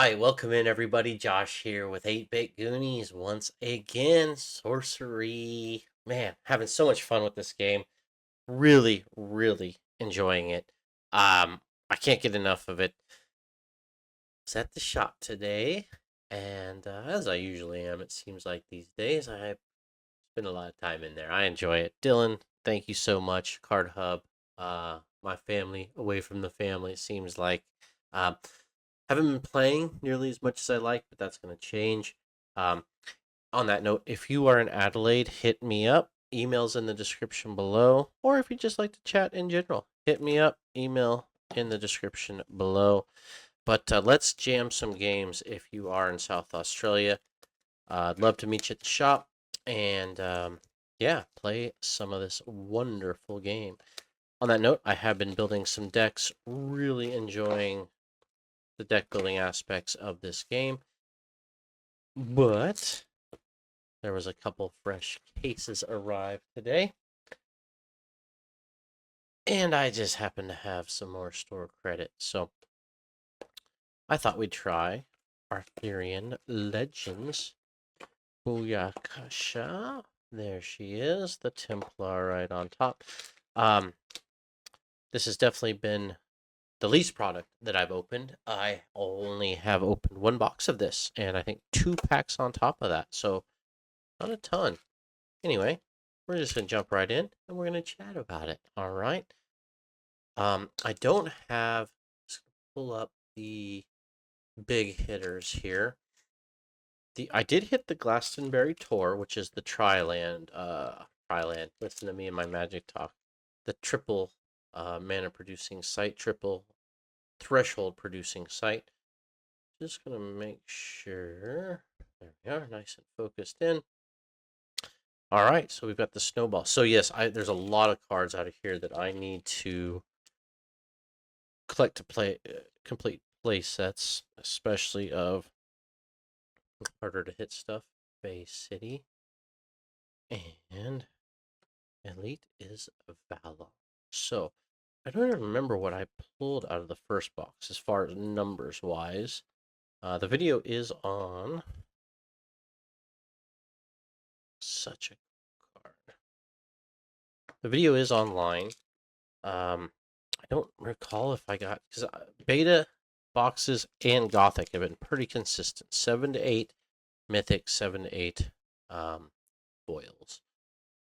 Hi, welcome in everybody. Josh here with 8-Bit Goonies once again. Sorcery. Man, having so much fun with this game. Really, really enjoying it. I can't get enough of it. I was at the shop today, and as I usually am, it seems like these days, I spend a lot of time in there. I enjoy it. Dylan, thank you so much. Card Hub, my family away from the family, it seems like. Um, haven't been playing nearly as much as I like, but that's going to change. Um, on that note, if you are in Adelaide, hit me up. Emails in the description below. Or if you just like to chat in general, hit me up. Email in the description below. But let's jam some games if you are in South Australia. I'd love to meet you at the shop and yeah, play some of this wonderful game. On that note, I have been building some decks, really enjoying the deck building aspects of this game. But there was a couple fresh cases arrived today. And I just happen to have some more store credit. So I thought we'd try Arthurian Legends. Booyakasha. There she is, the Templar right on top. Um, this has definitely been the least product that I've opened. I only have opened one box of this, and I think 2 packs on top of that. So not a ton. Anyway, we're just gonna jump right in and we're gonna chat about it. All right. I don't have. Let's pull up the big hitters here. I did hit the Glastonbury tour, which is the Triland. Triland. Listen to me and my magic talk. The triple mana producing site, triple threshold producing site. Just gonna make sure. There we are, nice and focused in. All right, so we've got the snowball. So yes, there's a lot of cards out of here that I need to collect to play complete play sets, especially of harder to hit stuff. Bay City and Elite is Valor. So I don't even remember what I pulled out of the first box as far as numbers wise. The video is on. Such a card. The video is online. I don't recall if I got because beta boxes and Gothic have been pretty consistent. 7 to 8 Mythic, 7 to 8 um, foils.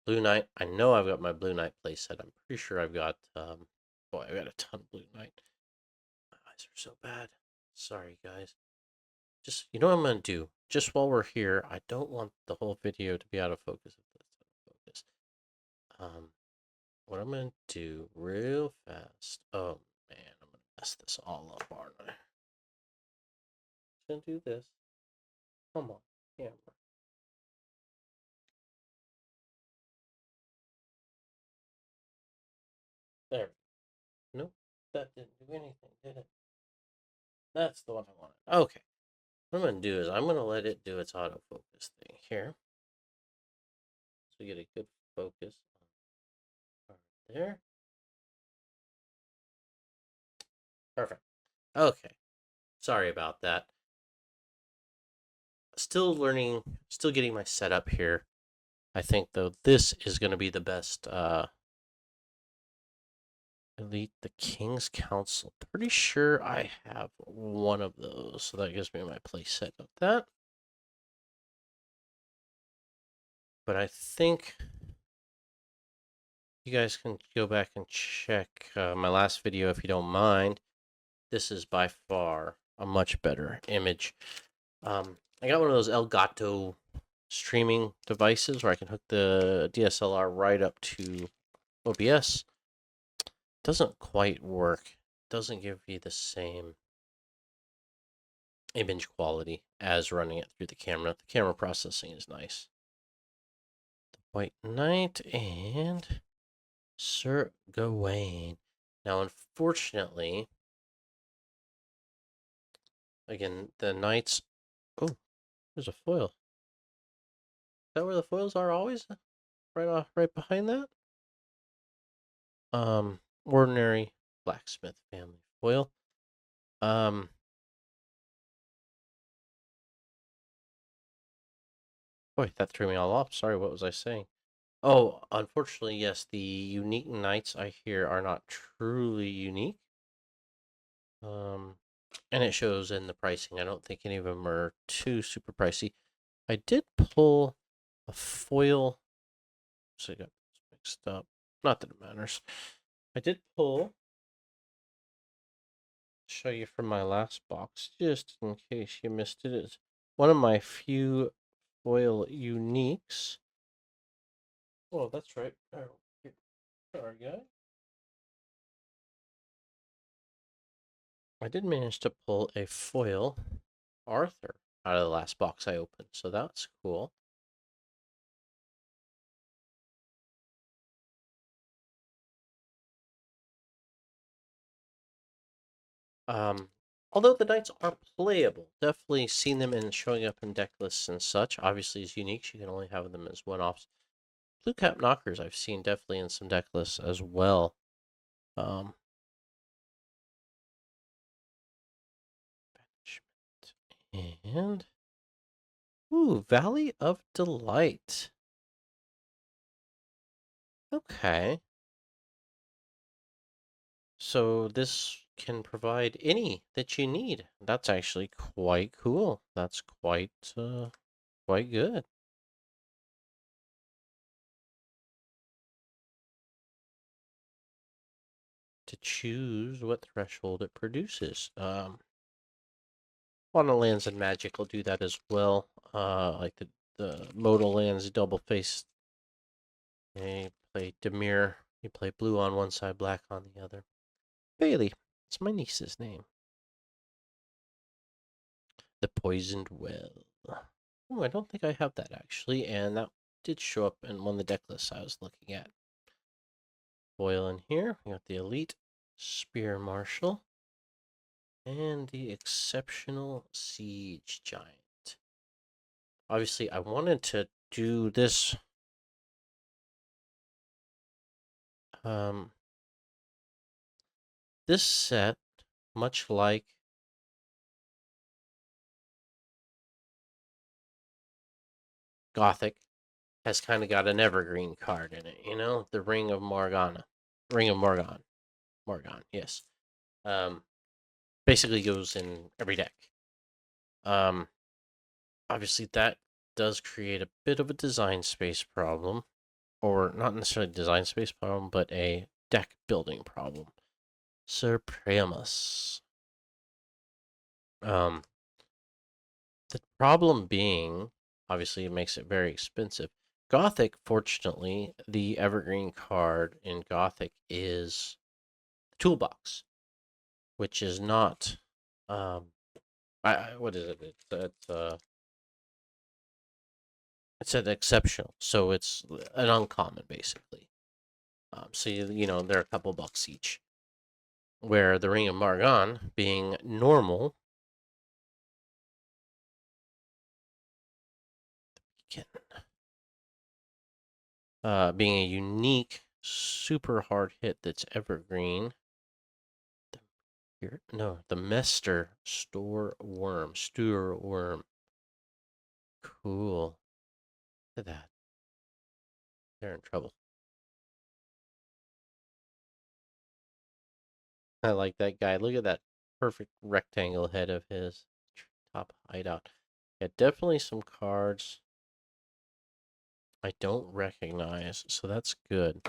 Blue Knight. I know I've got my Blue Knight playset. I'm pretty sure I've got. Boy, I've got a ton of Blue Knight. My eyes are so bad. Sorry, guys. Just you know what I'm gonna do. Just while we're here, I don't want the whole video to be out of focus. If that's out of focus. Um, what I'm gonna do real fast. Oh man, I'm gonna mess this all up, aren't I? Just gonna do this. Come on, camera. There. Nope, that didn't do anything, did it? That's the one I wanted. Okay. What I'm gonna do is I'm gonna let it do its autofocus thing here, so we get a good focus on there. Perfect. Okay. Sorry about that. Still learning, still getting my setup here. I think though this is going to be the best. Elite the King's Council. Pretty sure I have one of those, so that gives me my play set of that. But I think you guys can go back and check my last video if you don't mind. This is by far a much better image. I got one of those Elgato streaming devices where I can hook the DSLR right up to OBS. Doesn't quite work. Doesn't give you the same image quality as running it through the camera. The camera processing is nice. The White Knight and Sir Gawain. Now, unfortunately, again, the knights. Oh, there's a foil. Is that where the foils are always? Right off, right behind that. Ordinary blacksmith family foil. Um, Boy, that threw me all off. Sorry, what was I saying? Oh, unfortunately, yes, the unique knights I hear are not truly unique. Um, and it shows in the pricing. I don't think any of them are too super pricey. I did pull a foil, so I got mixed up. Not that it matters. I did pull, show you from my last box, just in case you missed it. It's one of my few foil uniques. Oh, that's right. Oh, sorry, guy. I did manage to pull a foil Arthur out of the last box I opened, so that's cool. Um, although the knights are playable, definitely seen them in showing up in deck lists and such. Obviously, as uniques, you can only have them as one-offs. Blue cap knockers, I've seen definitely in some deck lists as well. Um, and ooh, Valley of Delight. Okay, so this can provide any that you need. That's actually quite cool. That's quite good. To choose what threshold it produces. A lot of lands and magic will do that as well. Like the modal lands, double face. You play Demir. You play blue on one side, black on the other. Bailey. It's my niece's name. The Poisoned Well. Oh, I don't think I have that actually, and that did show up in one of the deck lists I was looking at. Foil in here. We got the Elite Spear Marshal and the Exceptional Siege Giant. Obviously, I wanted to do this um, this set, much like Gothic, has kind of got an evergreen card in it. You know, the Ring of Morgana, Ring of Morgan. Yes. Um, basically goes in every deck. Um, obviously that does create a bit of a design space problem, or not necessarily a design space problem, but a deck building problem. Supremus. Um, the problem being, obviously, it makes it very expensive. Gothic, fortunately, the evergreen card in Gothic is Toolbox, which is not. Um, what is it? It's an exceptional, so it's an uncommon basically. So you know they're a couple bucks each. Where the Ring of Margon being normal, being a unique, super hard hit that's evergreen. Here, no, the Mester Store Worm. Cool. Look at that. They're in trouble. I like that guy. Look at that perfect rectangle head of his top hideout. Yeah, definitely some cards I don't recognize, so that's good.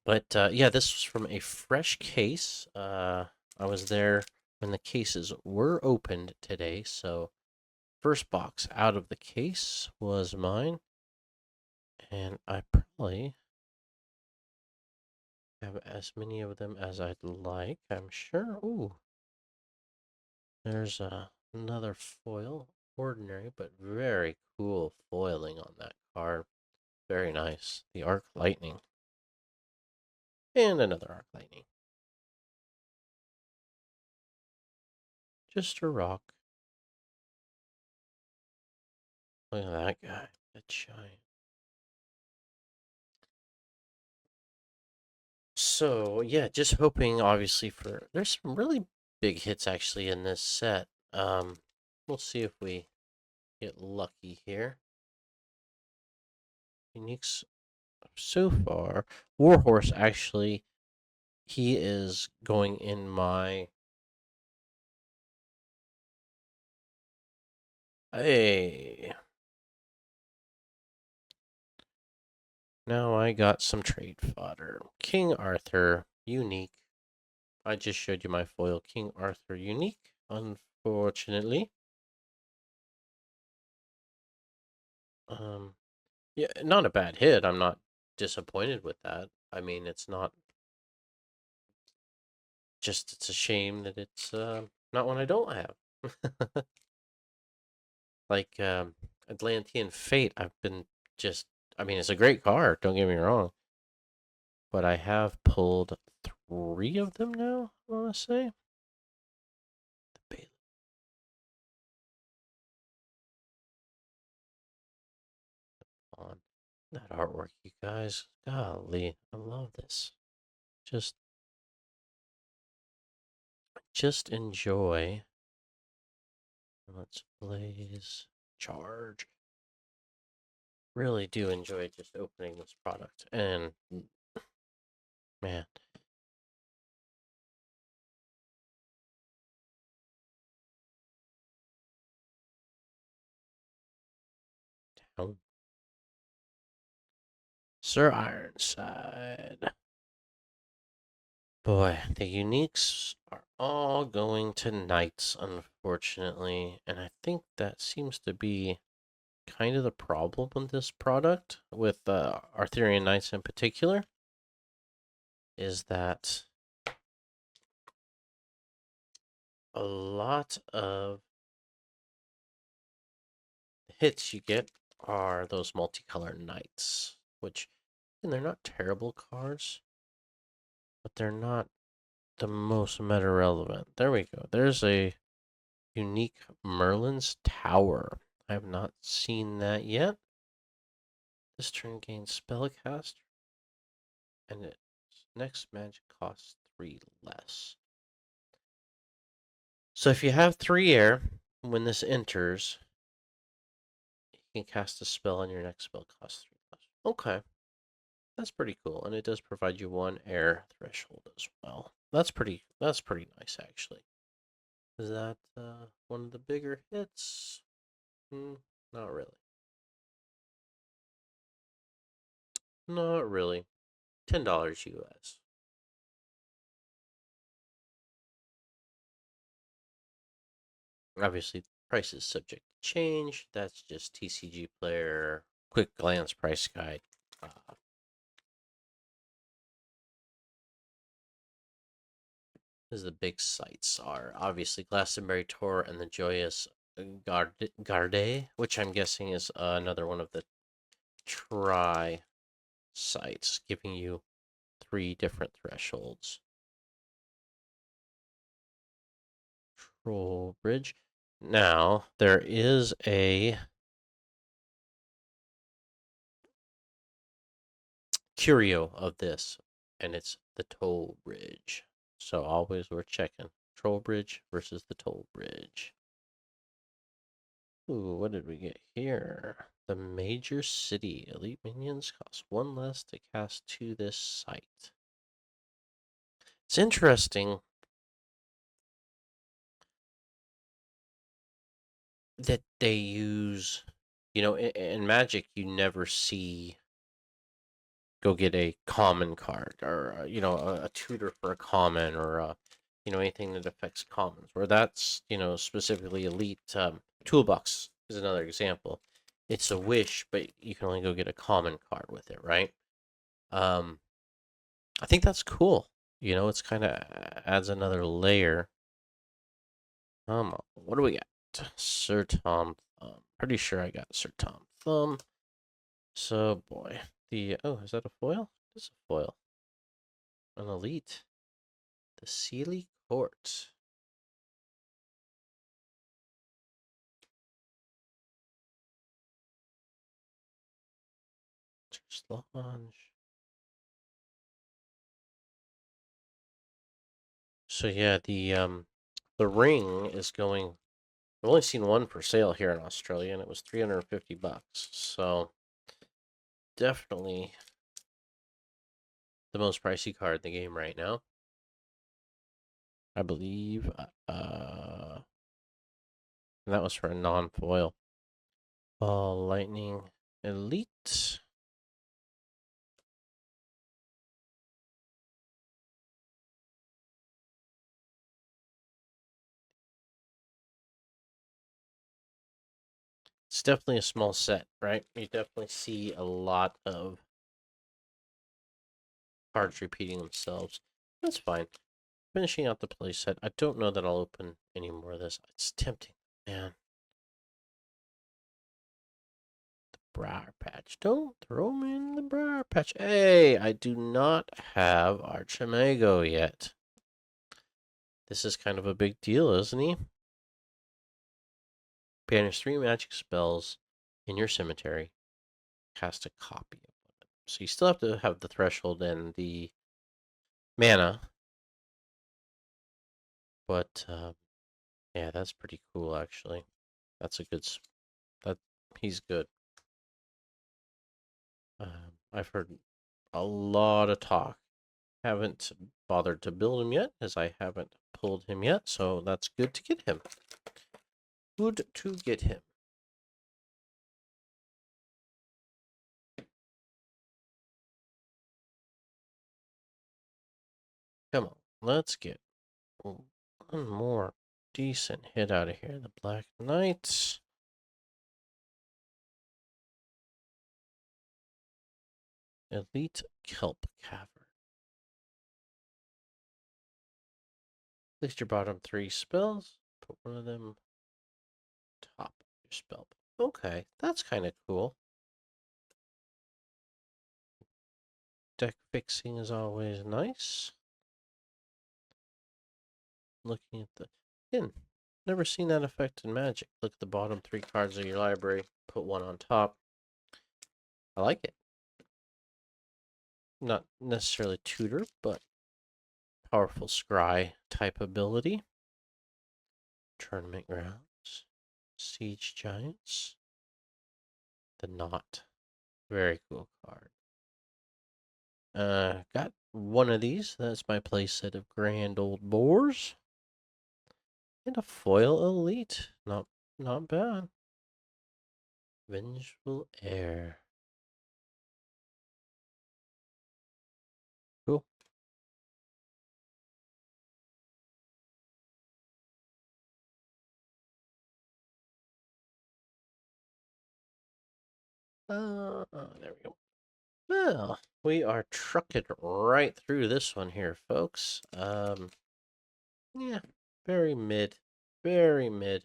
But yeah, this was from a fresh case. I was there when the cases were opened today, so first box out of the case was mine, and I probably have as many of them as I'd like, I'm sure. Ooh, there's another foil. Ordinary, but very cool foiling on that card. Very nice. The Arc Lightning. And another Arc Lightning. Just a rock. Look at that guy. That giant. So, yeah, just hoping, obviously, for. There's some really big hits, actually, in this set. We'll see if we get lucky here. Uniques so far. Warhorse, actually, he is going in my. Hey. Now I got some trade fodder. King Arthur, unique. I just showed you my foil. King Arthur, unique. Unfortunately. Um, yeah, not a bad hit. I'm not disappointed with that. I mean, it's not just, it's a shame that it's not one I don't have. Like Atlantean Fate, I've been just, I mean, it's a great card, don't get me wrong, but I have pulled three of them now, I want to say. The on that artwork, you guys. Golly, I love this. Just just enjoy. Let's blaze charge. Really do enjoy just opening this product. And man, down. Sir Ironside. Boy, the uniques are all going to knights, unfortunately. And I think that seems to be kind of the problem with this product, with Arthurian Knights in particular, is that a lot of hits you get are those multicolored knights, which, and they're not terrible cards, but they're not the most meta relevant. There we go. There's a unique Merlin's Tower. I have not seen that yet. This turn gains spellcast, and its next magic costs 3 less. So if you have 3 air, when this enters, you can cast a spell and your next spell costs 3 less. Okay. That's pretty cool, and it does provide you 1 air threshold as well. That's pretty nice, actually. Is that one of the bigger hits? Not really. Not really. $10 US. Obviously, the price is subject to change. That's just TCG Player quick glance price guide. Uh, as the big sites are obviously Glastonbury Tour and the Joyous Garde, which I'm guessing is another one of the try sites, giving you 3 different thresholds. Troll Bridge. Now, there is a curio of this, and it's the Toll Bridge. So always worth checking. Troll Bridge versus the Toll Bridge. Ooh, what did we get here? The Major City. Elite minions cost 1 less to cast to this site. It's interesting that they use, in Magic, you never see go get a common card or, a tutor for a common or, anything that affects commons. Where that's, specifically elite. Toolbox is another example. It's a wish, but you can only go get a common card with it, right? Um, I think that's cool. It's kind of adds another layer. What do we got? Sir Tom Thumb. Pretty sure I got Sir Tom Thumb. So boy, is that a foil? It's a foil. An elite. The Sealy Court. Lounge. So yeah, the ring is going I've only seen one for sale here in Australia, and it was $350. So definitely the most pricey card in the game right now. I believe. And that was for a non-foil. Ball Lightning Elite. It's definitely a small set, right? You definitely see a lot of cards repeating themselves. That's fine. Finishing out the playset. I don't know that I'll open any more of this. It's tempting, man. Briar Patch. Don't throw me in the Briar Patch. Hey, I do not have Archimago yet. This is kind of a big deal, isn't he? Banish 3 magic spells in your cemetery. Cast a copy of them. So you still have to have the threshold and the mana. But yeah, that's pretty cool actually. That's a good. That he's good. I've heard a lot of talk. Haven't bothered to build him yet, as I haven't pulled him yet. So that's good to get him. Good to get him. Come on, let's get one more decent hit out of here. The Black Knights. Elite Kelp Cavern. At least your bottom 3 spells. Put one of them top of your spell. Okay, that's kind of cool. Deck fixing is always nice. Looking at the... Again, never seen that effect in Magic. Look at the bottom 3 cards of your library. Put one on top. I like it. Not necessarily tutor, but powerful scry type ability. Tournament grounds. Siege Giants. The Knot. Very cool card. Got one of these. That's my playset of Grand Old Boars. And a foil elite. Not bad. Vengeful Air. Cool. There we go. Well, we are trucking right through this one here, folks. Yeah, very mid. Very mid.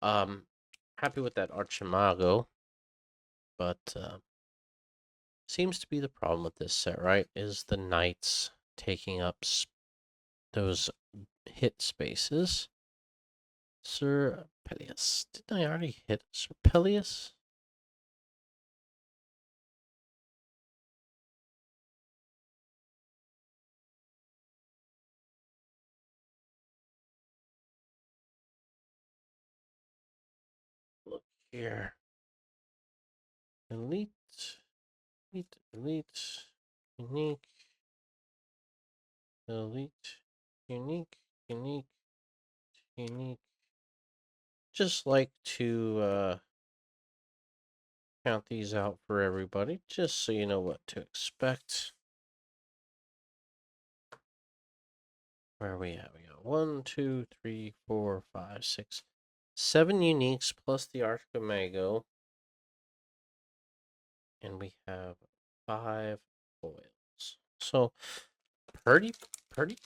Happy with that Archimago, but seems to be the problem with this set, right? Is the knights taking up those hit spaces. Sir Peleus. Didn't I already hit Sir Peleus? Look here. Elite, elite, unique, elite, unique, unique, unique. Just like to count these out for everybody, just so you know what to expect. Where are we at? We got 1, 2, 3, 4, 5, 6, 7 uniques plus the Archimago. And we have 5 foils. So pretty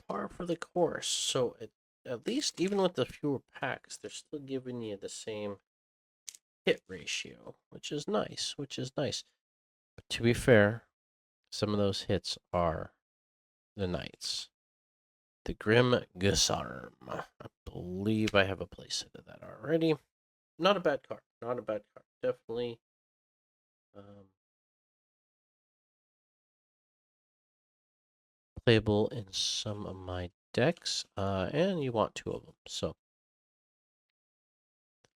par for the course. So at least even with the fewer packs, they're still giving you the same hit ratio, which is nice. But to be fair, some of those hits are the knights. The Grim Guisarm. I believe I have a playset of that already. Not a bad card. Not a bad card. Definitely. Playable in some of my decks, and you want 2 of them. So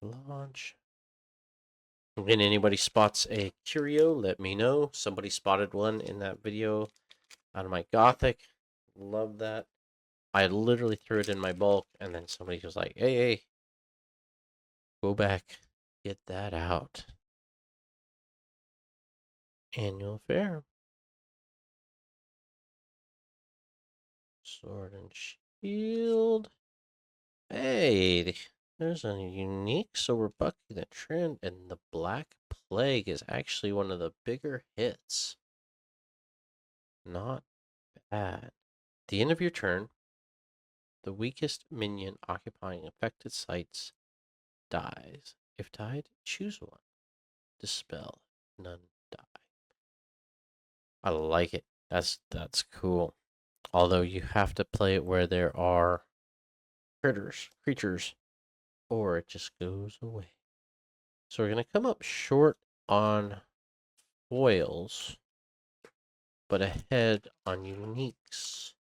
Launch. When anybody spots a curio, let me know. Somebody spotted one in that video out of my Gothic. Love that. I literally threw it in my bulk, and then somebody was like, hey, go back. Get that out. Annual fair. Sword and shield. Hey, there's a unique, so we're bucking the trend, and the Black Plague is actually one of the bigger hits. Not bad. At the end of your turn, the weakest minion occupying affected sites dies. If died, choose one. Dispel. None die. I like it. That's cool. Although you have to play it where there are creatures, or it just goes away. So we're gonna come up short on foils, but ahead on uniques.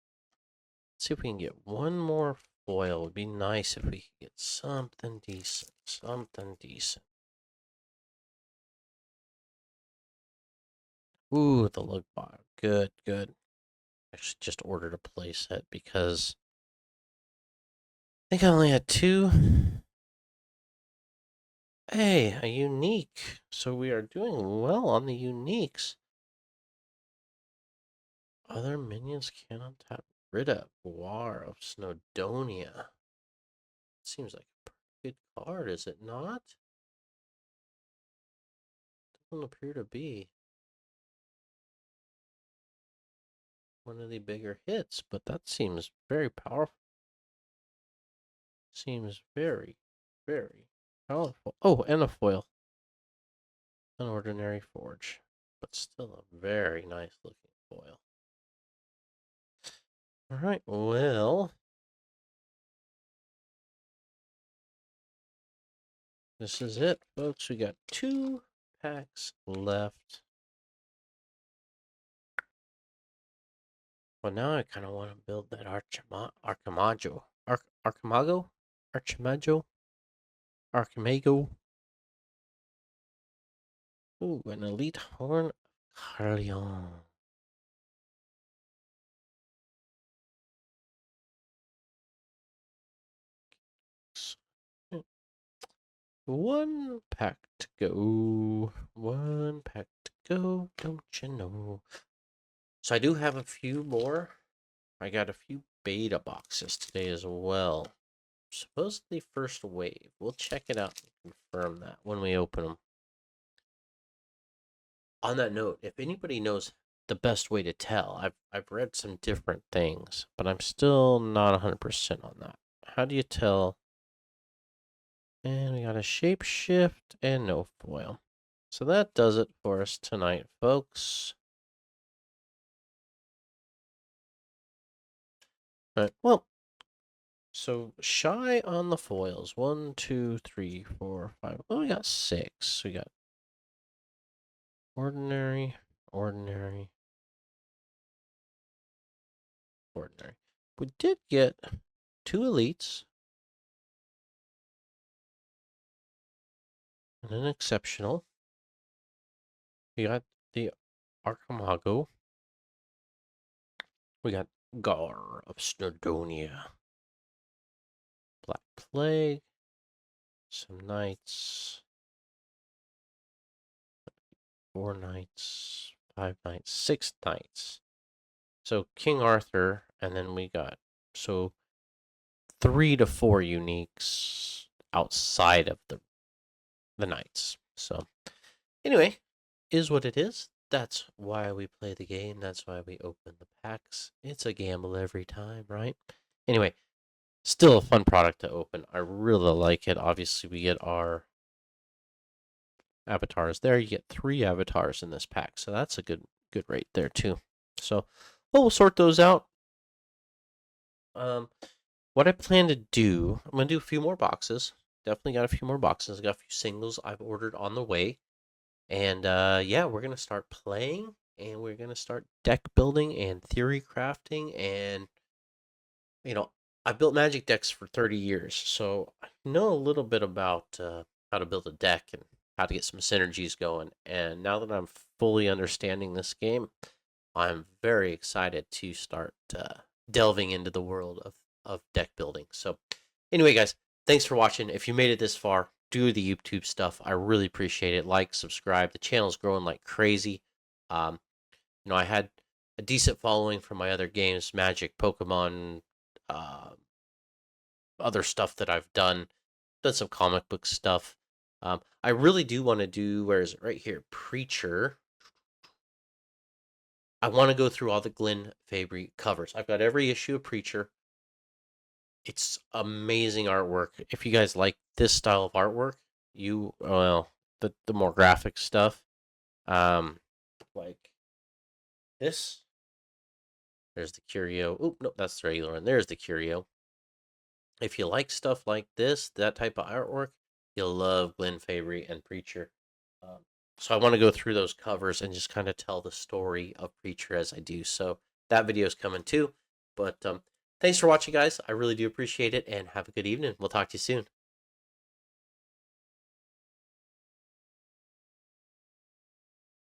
Let's see if we can get one more foil. It would be nice if we could get something decent. Something decent. Ooh, the lug bot. Good, good. Actually, just ordered a play set because I think I only had two. Hey, a unique. So we are doing well on the uniques. Other minions cannot tap Rita, War of Snowdonia. Seems like a pretty good card, is it not? Doesn't appear to be one of the bigger hits, but that seems very powerful. Seems very, very powerful. Oh, and a foil. An ordinary forge, but still a very nice looking foil. All right, well, this is it, folks. We got 2 packs left. Well, now I kind of want to build that Archimago. Archimago. Ooh, an elite horn of Carleon. One pack to go. One pack to go, don't you know? So I do have a few more. I got a few beta boxes today as well. Supposedly first wave. We'll check it out and confirm that when we open them. On that note, if anybody knows the best way to tell, I've read some different things, but I'm still not 100% on that. How do you tell? And we got a shapeshift and no foil. So that does it for us tonight, folks. All right, well, so shy on the foils. 1, 2, 3, 4, 5. Oh, we got 6. We got ordinary, ordinary, ordinary. We did get 2 elites and an exceptional. We got the Archimago. We got Gar of Snowdonia. Black Plague. Some knights. 4 knights. 5 knights. 6 knights. So King Arthur, and then we got 3 to 4 uniques outside of the knights. So anyway, is what it is. That's why we play the game. That's why we open the packs. It's a gamble every time, right? Anyway, still a fun product to open. I really like it. Obviously, we get our avatars there. You get 3 avatars in this pack, so that's a good rate there too. So we'll sort those out. What I plan to do, I'm gonna do a few more boxes. Definitely got a few more boxes. I got a few singles I've ordered on the way. And yeah, we're gonna start playing, and we're gonna start deck building and theory crafting, and you know, I've built Magic decks for 30 years, so I know a little bit about how to build a deck and how to get some synergies going. And now that I'm fully understanding this game, I'm very excited to start delving into the world of deck building. So, anyway, guys, thanks for watching. If you made it this far, do the YouTube stuff. I really appreciate it. Like, subscribe. The channel's growing like crazy. Um, I had a decent following from my other games, Magic, Pokemon, uh, other stuff that I've done some comic book stuff. I really do want to do, where is it? Right here, Preacher. I want to go through all the Glenn Fabry covers. I've got every issue of Preacher. It's amazing artwork. If you guys like this style of artwork, well, the more graphic stuff, like this. There's the Curio. Oh, no, that's the regular one. There's the Curio. If you like stuff like this, that type of artwork, you'll love Glenn Fabry and Preacher. Um, so I want to go through those covers and just kind of tell the story of Preacher as I do. So that video is coming too. But thanks for watching, guys. I really do appreciate it, and have a good evening. We'll talk to you soon.